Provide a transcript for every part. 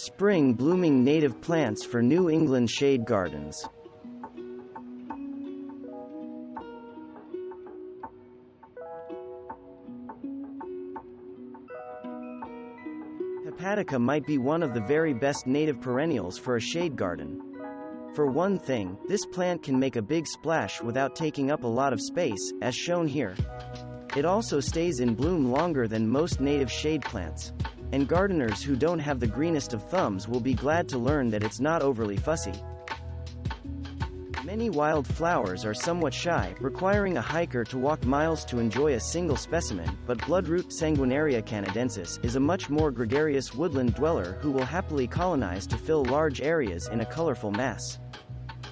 Spring blooming native plants for New England shade gardens. Hepatica might be one of the very best native perennials for a shade garden. For one thing, this plant can make a big splash without taking up a lot of space, as shown here. It also stays in bloom longer than most native shade plants. And gardeners who don't have the greenest of thumbs will be glad to learn that it's not overly fussy. Many wild flowers are somewhat shy, requiring a hiker to walk miles to enjoy a single specimen, but Bloodroot Sanguinaria canadensis is a much more gregarious woodland dweller who will happily colonize to fill large areas in a colorful mass.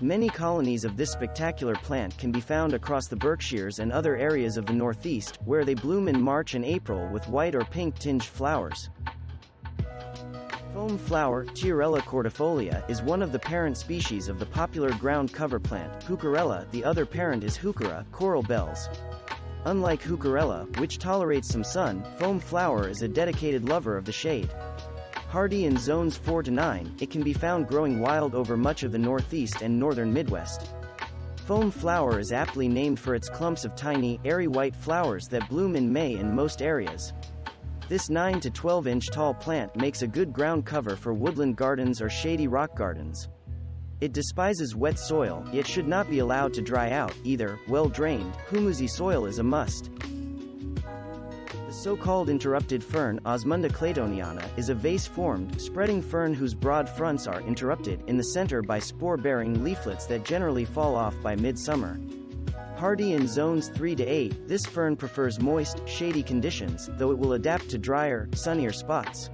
Many colonies of this spectacular plant can be found across the Berkshires and other areas of the Northeast, where they bloom in March and April with white or pink-tinged flowers. Foam flower, Tiarella cordifolia, is one of the parent species of the popular ground cover plant, Heucherella. The other parent is Heuchera, coral bells. Unlike Heucherella, which tolerates some sun, foam flower is a dedicated lover of the shade. Hardy in zones 4 to 9, it can be found growing wild over much of the Northeast and northern Midwest. Foam flower is aptly named for its clumps of tiny, airy white flowers that bloom in May in most areas. This 9 to 12 inch tall plant makes a good ground cover for woodland gardens or shady rock gardens. It despises wet soil, yet should not be allowed to dry out, either. Well-drained, humusy soil is a must. The so-called interrupted fern, Osmunda claytoniana, is a vase-formed, spreading fern whose broad fronts are interrupted in the center by spore-bearing leaflets that generally fall off by midsummer. Hardy in zones 3 to 8, this fern prefers moist, shady conditions, though it will adapt to drier, sunnier spots.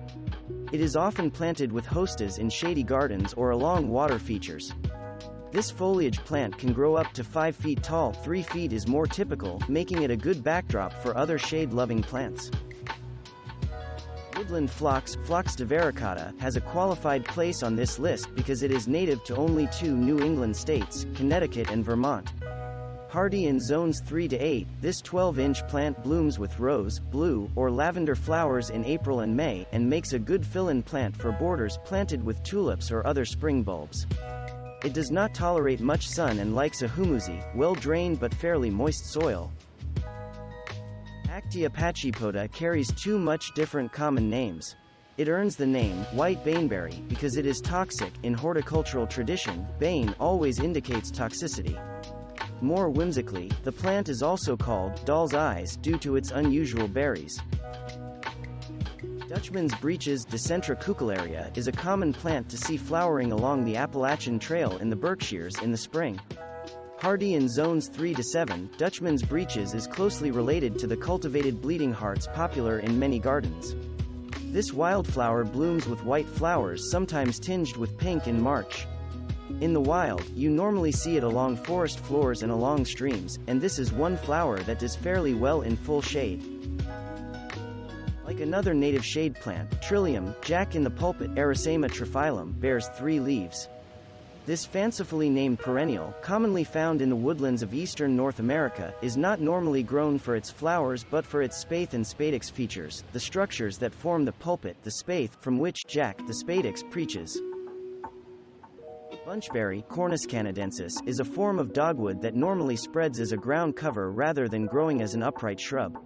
It is often planted with hostas in shady gardens or along water features. This foliage plant can grow up to 5 feet tall. 3 feet is more typical, making it a good backdrop for other shade-loving plants. Woodland phlox, Phlox divaricata, has a qualified place on this list because it is native to only 2 New England states, Connecticut and Vermont. Hardy in zones 3 to 8, this 12-inch plant blooms with rose, blue, or lavender flowers in April and May, and makes a good fill-in plant for borders planted with tulips or other spring bulbs. It does not tolerate much sun and likes a humusy, well-drained but fairly moist soil. Actea pachypoda carries 2 much different common names. It earns the name, white baneberry, because it is toxic. In horticultural tradition, bane always indicates toxicity. More whimsically, the plant is also called doll's eyes due to its unusual berries. Dutchman's Breeches Dicentra cucullaria is a common plant to see flowering along the Appalachian Trail in the Berkshires in the spring. Hardy in zones 3 to 7, Dutchman's Breeches is closely related to the cultivated bleeding hearts popular in many gardens. This wildflower blooms with white flowers sometimes tinged with pink in March. In the wild, you normally see it along forest floors and along streams, and this is one flower that does fairly well in full shade. Like another native shade plant, Trillium, Jack-in-the-Pulpit Erythema triphyllum, bears 3 leaves. This fancifully named perennial, commonly found in the woodlands of eastern North America, is not normally grown for its flowers but for its spathe and spadix features, the structures that form the pulpit, the spathe, from which Jack, the spadix, preaches. Bunchberry, Cornus canadensis, is a form of dogwood that normally spreads as a ground cover rather than growing as an upright shrub.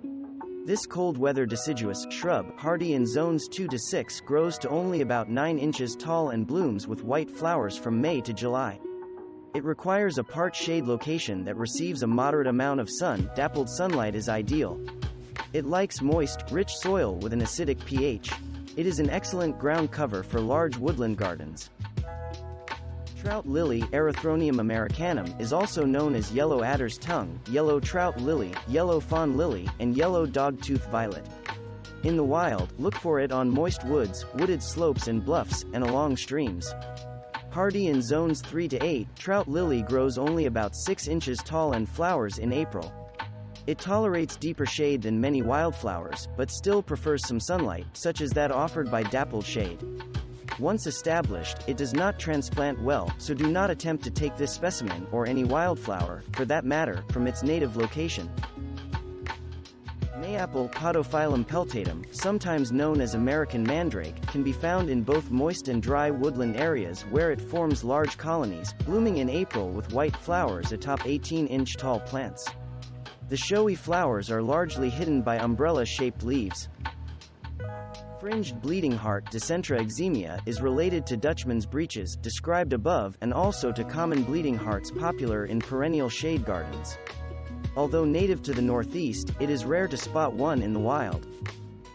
This cold-weather deciduous shrub, hardy in zones 2 to 6, grows to only about 9 inches tall and blooms with white flowers from May to July. It requires a part shade location that receives a moderate amount of sun. Dappled sunlight is ideal. It likes moist, rich soil with an acidic pH. It is an excellent ground cover for large woodland gardens. Trout lily, Erythronium americanum, is also known as yellow adder's tongue, yellow trout lily, yellow fawn lily, and yellow dogtooth violet. In the wild, look for it on moist woods, wooded slopes and bluffs, and along streams. Hardy in zones 3 to 8, trout lily grows only about 6 inches tall and flowers in April. It tolerates deeper shade than many wildflowers, but still prefers some sunlight, such as that offered by dappled shade. Once established, it does not transplant well, so do not attempt to take this specimen, or any wildflower, for that matter, from its native location. Mayapple Podophyllum peltatum, sometimes known as American mandrake, can be found in both moist and dry woodland areas where it forms large colonies, blooming in April with white flowers atop 18-inch tall plants. The showy flowers are largely hidden by umbrella-shaped leaves. Fringed bleeding heart Dicentra eczemia is related to Dutchman's breeches, described above, and also to common bleeding hearts popular in perennial shade gardens. Although native to the northeast, it is rare to spot one in the wild.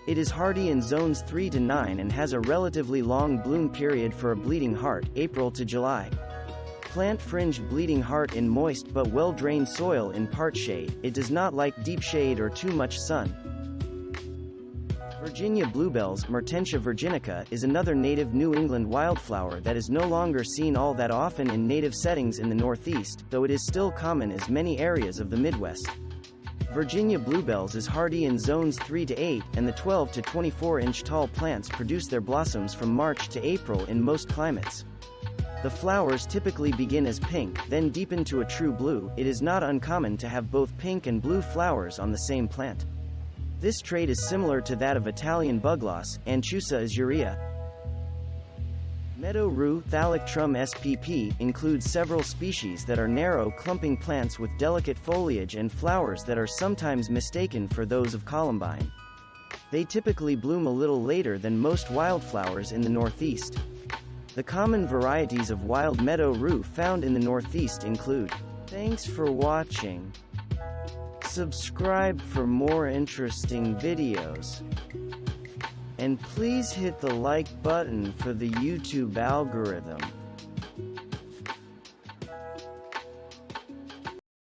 It is hardy in zones 3 to 9 and has a relatively long bloom period for a bleeding heart, April to July. Plant fringed bleeding heart in moist but well-drained soil in part shade. It does not like deep shade or too much sun. Virginia bluebells, Mertensia virginica, is another native New England wildflower that is no longer seen all that often in native settings in the Northeast, though it is still common as many areas of the Midwest. Virginia bluebells is hardy in zones 3 to 8, and the 12 to 24-inch tall plants produce their blossoms from March to April in most climates. The flowers typically begin as pink, then deepen to a true blue. It is not uncommon to have both pink and blue flowers on the same plant. This trait is similar to that of Italian bugloss, Anchusa azurea. Meadow rue Thalictrum spp includes several species that are narrow clumping plants with delicate foliage and flowers that are sometimes mistaken for those of columbine. They typically bloom a little later than most wildflowers in the Northeast. The common varieties of wild meadow rue found in the Northeast include. Thanks for watching. Subscribe for more interesting videos. And please hit the like button for the YouTube algorithm.